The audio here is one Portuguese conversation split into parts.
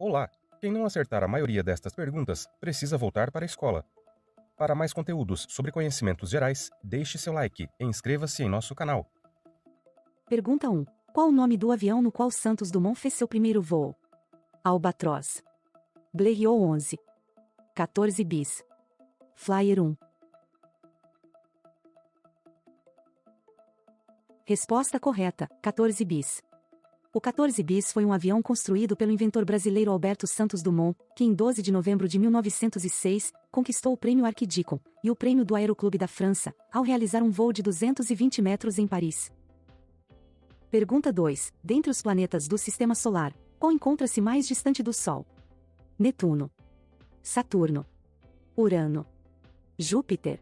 Olá! Quem não acertar a maioria destas perguntas precisa voltar para a escola. Para mais conteúdos sobre conhecimentos gerais, deixe seu like e inscreva-se em nosso canal. Pergunta 1. Qual o nome do avião no qual Santos Dumont fez seu primeiro voo? Albatross. Blériot 11. 14 bis. Flyer 1. Resposta correta, 14 bis. O 14 bis foi um avião construído pelo inventor brasileiro Alberto Santos Dumont, que em 12 de novembro de 1906, conquistou o Prêmio Arquidiaconus e o Prêmio do Aeroclube da França, ao realizar um voo de 220 metros em Paris. Pergunta 2. Dentre os planetas do Sistema Solar, qual encontra-se mais distante do Sol? Netuno. Saturno. Urano. Júpiter.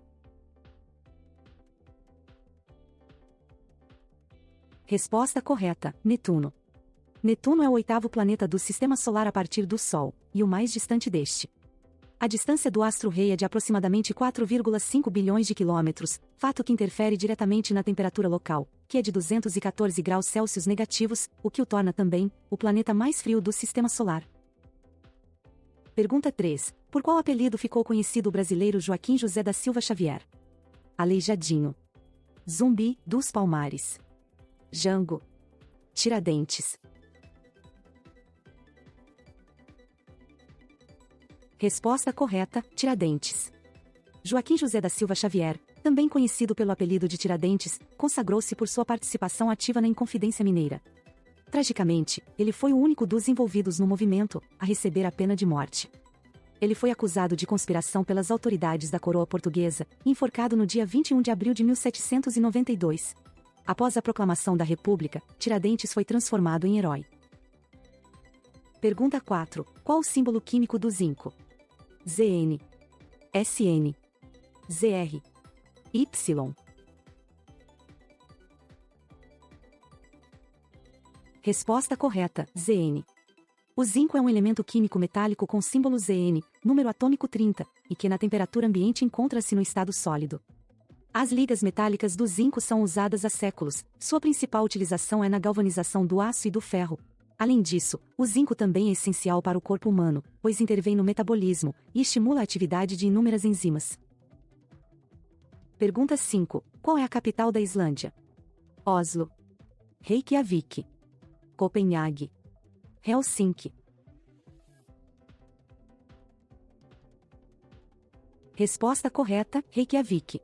Resposta correta, Netuno. Netuno é o oitavo planeta do Sistema Solar a partir do Sol, e o mais distante deste. A distância do astro-rei é de aproximadamente 4,5 bilhões de quilômetros, fato que interfere diretamente na temperatura local, que é de 214 graus Celsius negativos, o que o torna também o planeta mais frio do Sistema Solar. Pergunta 3. Por qual apelido ficou conhecido o brasileiro Joaquim José da Silva Xavier? Aleijadinho. Zumbi dos Palmares. Jango. Tiradentes. Resposta correta, Tiradentes. Joaquim José da Silva Xavier, também conhecido pelo apelido de Tiradentes, consagrou-se por sua participação ativa na Inconfidência Mineira. Tragicamente, ele foi o único dos envolvidos no movimento a receber a pena de morte. Ele foi acusado de conspiração pelas autoridades da coroa portuguesa e enforcado no dia 21 de abril de 1792. Após a proclamação da República, Tiradentes foi transformado em herói. Pergunta 4. Qual o símbolo químico do zinco? Zn. Sn. Zr. Y. Resposta correta, Zn. O zinco é um elemento químico metálico com símbolo Zn, número atômico 30, e que na temperatura ambiente encontra-se no estado sólido. As ligas metálicas do zinco são usadas há séculos, sua principal utilização é na galvanização do aço e do ferro. Além disso, o zinco também é essencial para o corpo humano, pois intervém no metabolismo e estimula a atividade de inúmeras enzimas. Pergunta 5. Qual é a capital da Islândia? Oslo. Reykjavik. Copenhague. Helsinki. Resposta correta, Reykjavik.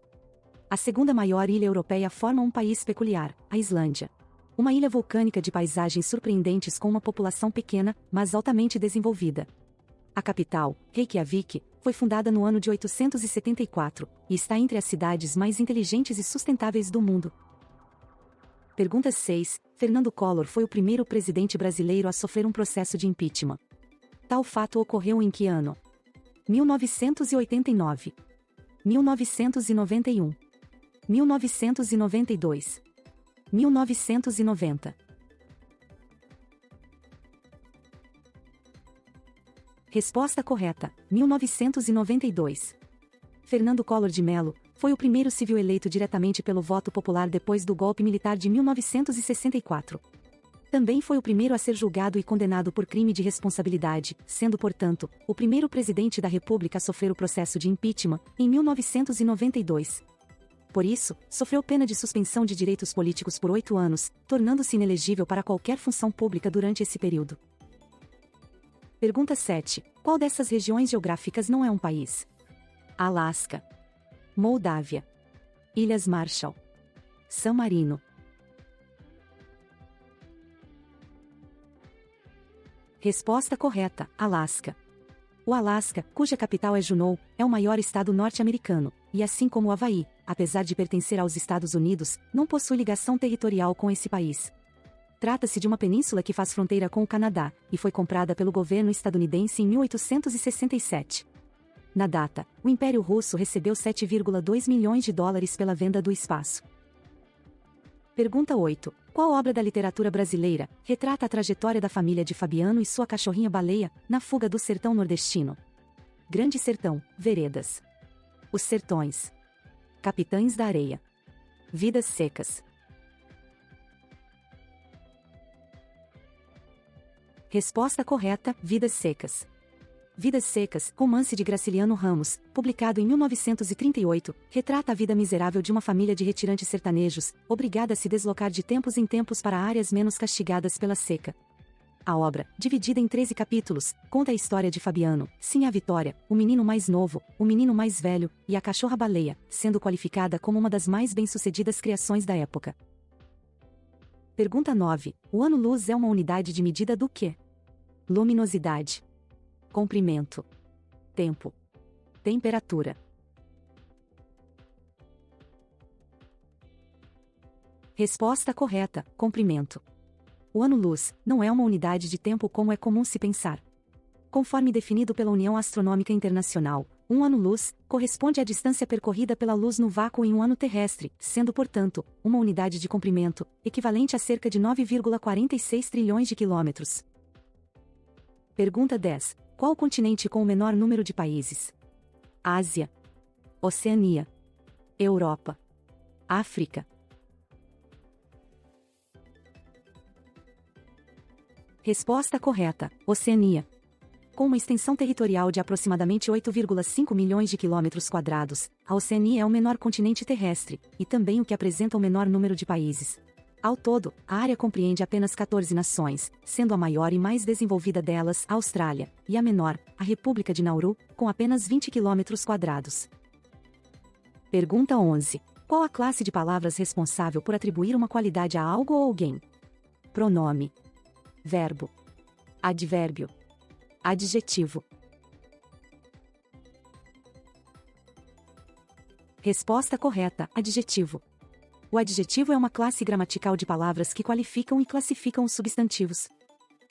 A segunda maior ilha europeia forma um país peculiar, a Islândia. Uma ilha vulcânica de paisagens surpreendentes com uma população pequena, mas altamente desenvolvida. A capital, Reykjavik, foi fundada no ano de 874, e está entre as cidades mais inteligentes e sustentáveis do mundo. Pergunta 6. Fernando Collor foi o primeiro presidente brasileiro a sofrer um processo de impeachment. Tal fato ocorreu em que ano? 1989. 1991. 1992. 1990. Resposta correta, 1992. Fernando Collor de Mello foi o primeiro civil eleito diretamente pelo voto popular depois do golpe militar de 1964. Também foi o primeiro a ser julgado e condenado por crime de responsabilidade, sendo, portanto, o primeiro presidente da República a sofrer o processo de impeachment, em 1992. Por isso, sofreu pena de suspensão de direitos políticos por 8 anos, tornando-se inelegível para qualquer função pública durante esse período. Pergunta 7. Qual dessas regiões geográficas não é um país? Alasca. Moldávia. Ilhas Marshall. San Marino. Resposta correta, Alasca. O Alasca, cuja capital é Juneau, é o maior estado norte-americano, e assim como o Havaí, apesar de pertencer aos Estados Unidos, não possui ligação territorial com esse país. Trata-se de uma península que faz fronteira com o Canadá, e foi comprada pelo governo estadunidense em 1867. Na data, o Império Russo recebeu 7,2 milhões de dólares pela venda do espaço. Pergunta 8. Qual obra da literatura brasileira retrata a trajetória da família de Fabiano e sua cachorrinha Baleia, na fuga do sertão nordestino? Grande Sertão, Veredas. Os Sertões. Capitães da Areia. Vidas Secas. Resposta correta: Vidas Secas. Vidas Secas, romance de Graciliano Ramos, publicado em 1938, retrata a vida miserável de uma família de retirantes sertanejos, obrigada a se deslocar de tempos em tempos para áreas menos castigadas pela seca. A obra, dividida em 13 capítulos, conta a história de Fabiano, Sinhá Vitória, o menino mais novo, o menino mais velho, e a cachorra-baleia, sendo qualificada como uma das mais bem-sucedidas criações da época. Pergunta 9. O ano-luz é uma unidade de medida do quê? Luminosidade. Comprimento. Tempo. Temperatura. Resposta correta: comprimento. O ano-luz não é uma unidade de tempo como é comum se pensar. Conforme definido pela União Astronômica Internacional, um ano-luz corresponde à distância percorrida pela luz no vácuo em um ano terrestre, sendo, portanto, uma unidade de comprimento, equivalente a cerca de 9,46 trilhões de quilômetros. Pergunta 10. Qual o continente com o menor número de países? Ásia. Oceania. Europa. África. Resposta correta: Oceania. Com uma extensão territorial de aproximadamente 8,5 milhões de quilômetros quadrados, a Oceania é o menor continente terrestre, e também o que apresenta o menor número de países. Ao todo, a área compreende apenas 14 nações, sendo a maior e mais desenvolvida delas a Austrália, e a menor, a República de Nauru, com apenas 20 quilômetros quadrados. Pergunta 11. Qual a classe de palavras responsável por atribuir uma qualidade a algo ou alguém? Pronome. Verbo. Advérbio. Adjetivo. Resposta correta: adjetivo. O adjetivo é uma classe gramatical de palavras que qualificam e classificam os substantivos.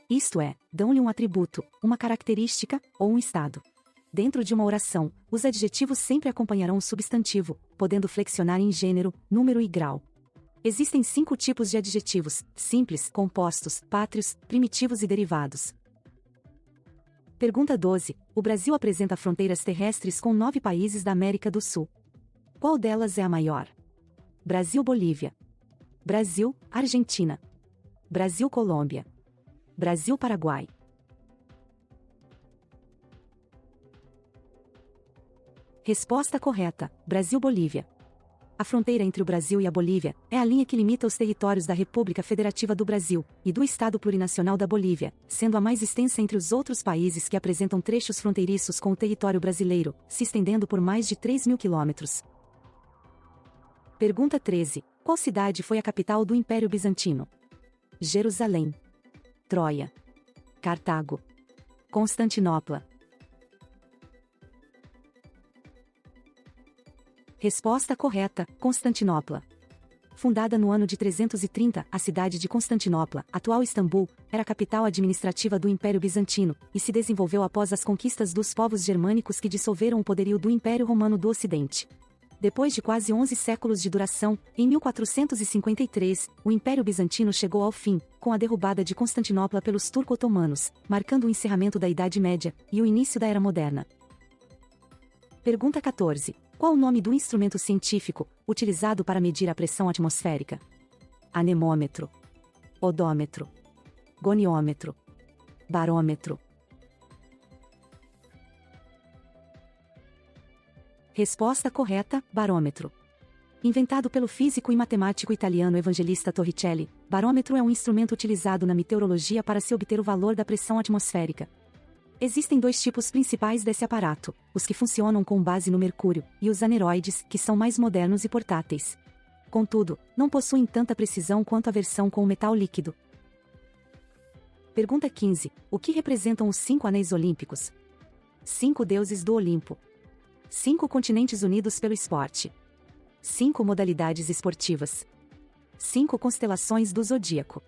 Isto é, dão-lhe um atributo, uma característica ou um estado. Dentro de uma oração, os adjetivos sempre acompanharão o substantivo, podendo flexionar em gênero, número e grau. Existem 5 tipos de adjetivos: simples, compostos, pátrios, primitivos e derivados. Pergunta 12. O Brasil apresenta fronteiras terrestres com 9 países da América do Sul. Qual delas é a maior? Brasil-Bolívia. Brasil-Argentina. Brasil-Colômbia. Brasil-Paraguai. Resposta correta: Brasil-Bolívia. A fronteira entre o Brasil e a Bolívia é a linha que limita os territórios da República Federativa do Brasil e do Estado Plurinacional da Bolívia, sendo a mais extensa entre os outros países que apresentam trechos fronteiriços com o território brasileiro, se estendendo por mais de 3.000 quilômetros. Pergunta 13. Qual cidade foi a capital do Império Bizantino? Jerusalém. Troia. Cartago. Constantinopla. Resposta correta: Constantinopla. Fundada no ano de 330, a cidade de Constantinopla, atual Istambul, era a capital administrativa do Império Bizantino, e se desenvolveu após as conquistas dos povos germânicos que dissolveram o poderio do Império Romano do Ocidente. Depois de quase 11 séculos de duração, em 1453, o Império Bizantino chegou ao fim, com a derrubada de Constantinopla pelos turco-otomanos, marcando o encerramento da Idade Média e o início da Era Moderna. Pergunta 14. Qual o nome do instrumento científico utilizado para medir a pressão atmosférica? Anemômetro. Odômetro. Goniômetro. Barômetro. Resposta correta: barômetro. Inventado pelo físico e matemático italiano Evangelista Torricelli, barômetro é um instrumento utilizado na meteorologia para se obter o valor da pressão atmosférica. Existem 2 tipos principais desse aparato: os que funcionam com base no mercúrio, e os aneroides, que são mais modernos e portáteis. Contudo, não possuem tanta precisão quanto a versão com o metal líquido. Pergunta 15. O que representam os 5 anéis olímpicos? 5 deuses do Olimpo. 5 continentes unidos pelo esporte. 5 modalidades esportivas. 5 constelações do zodíaco.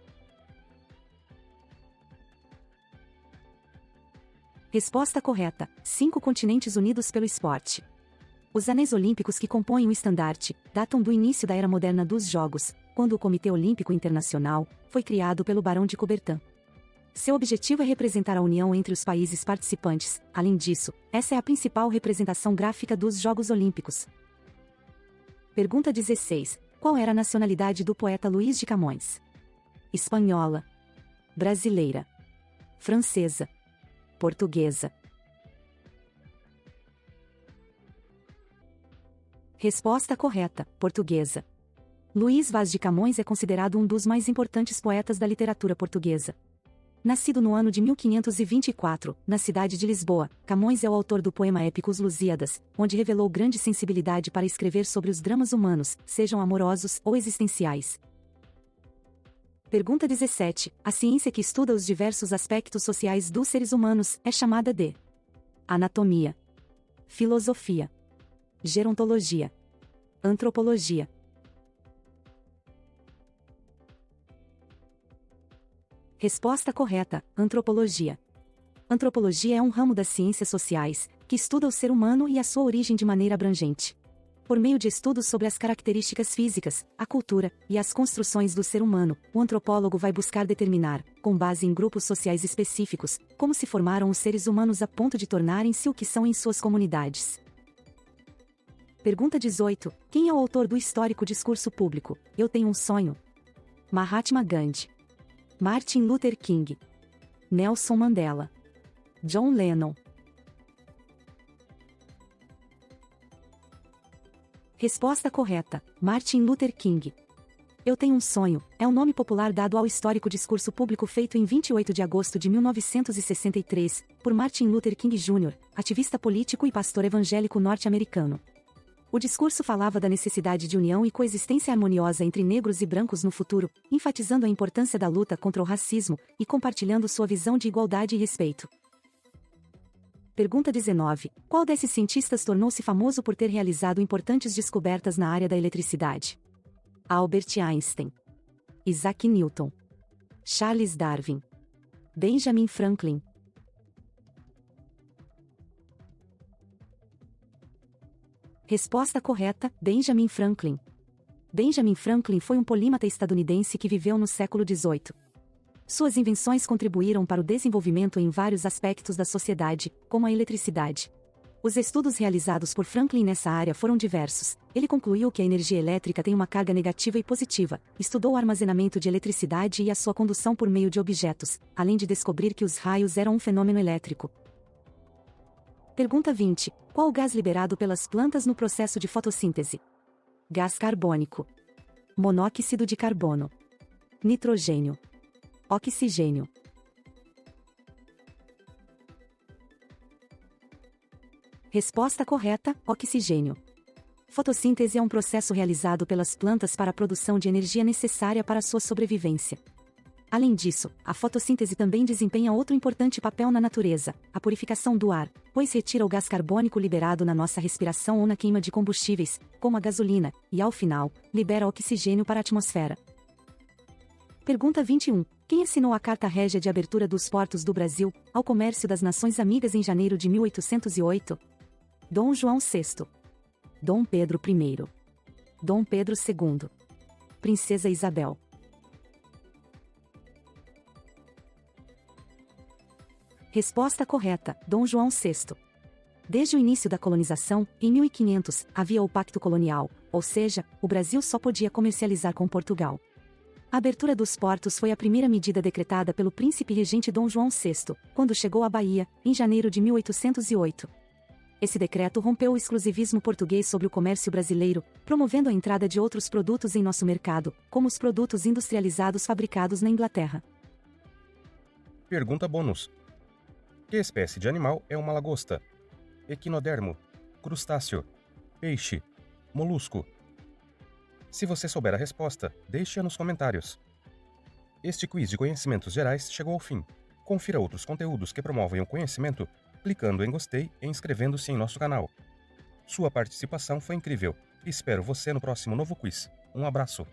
Resposta correta: 5 continentes unidos pelo esporte. Os anéis olímpicos que compõem o estandarte datam do início da Era Moderna dos Jogos, quando o Comitê Olímpico Internacional foi criado pelo Barão de Coubertin. Seu objetivo é representar a união entre os países participantes. Além disso, essa é a principal representação gráfica dos Jogos Olímpicos. Pergunta 16. Qual era a nacionalidade do poeta Luís de Camões? Espanhola. Brasileira. francesa, portuguesa. Resposta correta, portuguesa. Luís Vaz de Camões é considerado um dos mais importantes poetas da literatura portuguesa. Nascido no ano de 1524, na cidade de Lisboa, Camões é o autor do poema épico Os Lusíadas, onde revelou grande sensibilidade para escrever sobre os dramas humanos, sejam amorosos ou existenciais. Pergunta 17. A ciência que estuda os diversos aspectos sociais dos seres humanos é chamada de anatomia, filosofia, gerontologia, antropologia. Resposta correta, antropologia. Antropologia é um ramo das ciências sociais, que estuda o ser humano e a sua origem de maneira abrangente. Por meio de estudos sobre as características físicas, a cultura e as construções do ser humano, o antropólogo vai buscar determinar, com base em grupos sociais específicos, como se formaram os seres humanos a ponto de tornarem-se o que são em suas comunidades. Pergunta 18. Quem é o autor do histórico discurso público, Eu Tenho um Sonho? Mahatma Gandhi, Martin Luther King, Nelson Mandela, John Lennon. Resposta correta, Martin Luther King. Eu Tenho um Sonho é o nome popular dado ao histórico discurso público feito em 28 de agosto de 1963, por Martin Luther King Jr., ativista político e pastor evangélico norte-americano. O discurso falava da necessidade de união e coexistência harmoniosa entre negros e brancos no futuro, enfatizando a importância da luta contra o racismo e compartilhando sua visão de igualdade e respeito. Pergunta 19. Qual desses cientistas tornou-se famoso por ter realizado importantes descobertas na área da eletricidade? Albert Einstein, Isaac Newton, Charles Darwin, Benjamin Franklin. Resposta correta, Benjamin Franklin. Benjamin Franklin foi um polímata estadunidense que viveu no século XVIII. Suas invenções contribuíram para o desenvolvimento em vários aspectos da sociedade, como a eletricidade. Os estudos realizados por Franklin nessa área foram diversos. Ele concluiu que a energia elétrica tem uma carga negativa e positiva, estudou o armazenamento de eletricidade e a sua condução por meio de objetos, além de descobrir que os raios eram um fenômeno elétrico. Pergunta 20. Qual o gás liberado pelas plantas no processo de fotossíntese? Gás carbônico, monóxido de carbono, nitrogênio, oxigênio. Resposta correta, oxigênio. Fotossíntese é um processo realizado pelas plantas para a produção de energia necessária para sua sobrevivência. Além disso, a fotossíntese também desempenha outro importante papel na natureza, a purificação do ar, pois retira o gás carbônico liberado na nossa respiração ou na queima de combustíveis, como a gasolina, e ao final, libera oxigênio para a atmosfera. Pergunta 21. Quem assinou a Carta Régia de Abertura dos Portos do Brasil ao Comércio das Nações Amigas em janeiro de 1808? Dom João VI, Dom Pedro I, Dom Pedro II, Princesa Isabel. Resposta correta, Dom João VI. Desde o início da colonização, em 1500, havia o Pacto Colonial, ou seja, o Brasil só podia comercializar com Portugal. A abertura dos portos foi a primeira medida decretada pelo príncipe regente Dom João VI, quando chegou à Bahia, em janeiro de 1808. Esse decreto rompeu o exclusivismo português sobre o comércio brasileiro, promovendo a entrada de outros produtos em nosso mercado, como os produtos industrializados fabricados na Inglaterra. Pergunta bônus. Que espécie de animal é uma lagosta? Equinodermo, crustáceo, peixe, molusco? Se você souber a resposta, deixe-a nos comentários. Este quiz de conhecimentos gerais chegou ao fim. Confira outros conteúdos que promovem o conhecimento clicando em gostei e inscrevendo-se em nosso canal. Sua participação foi incrível. Espero você no próximo novo quiz. Um abraço.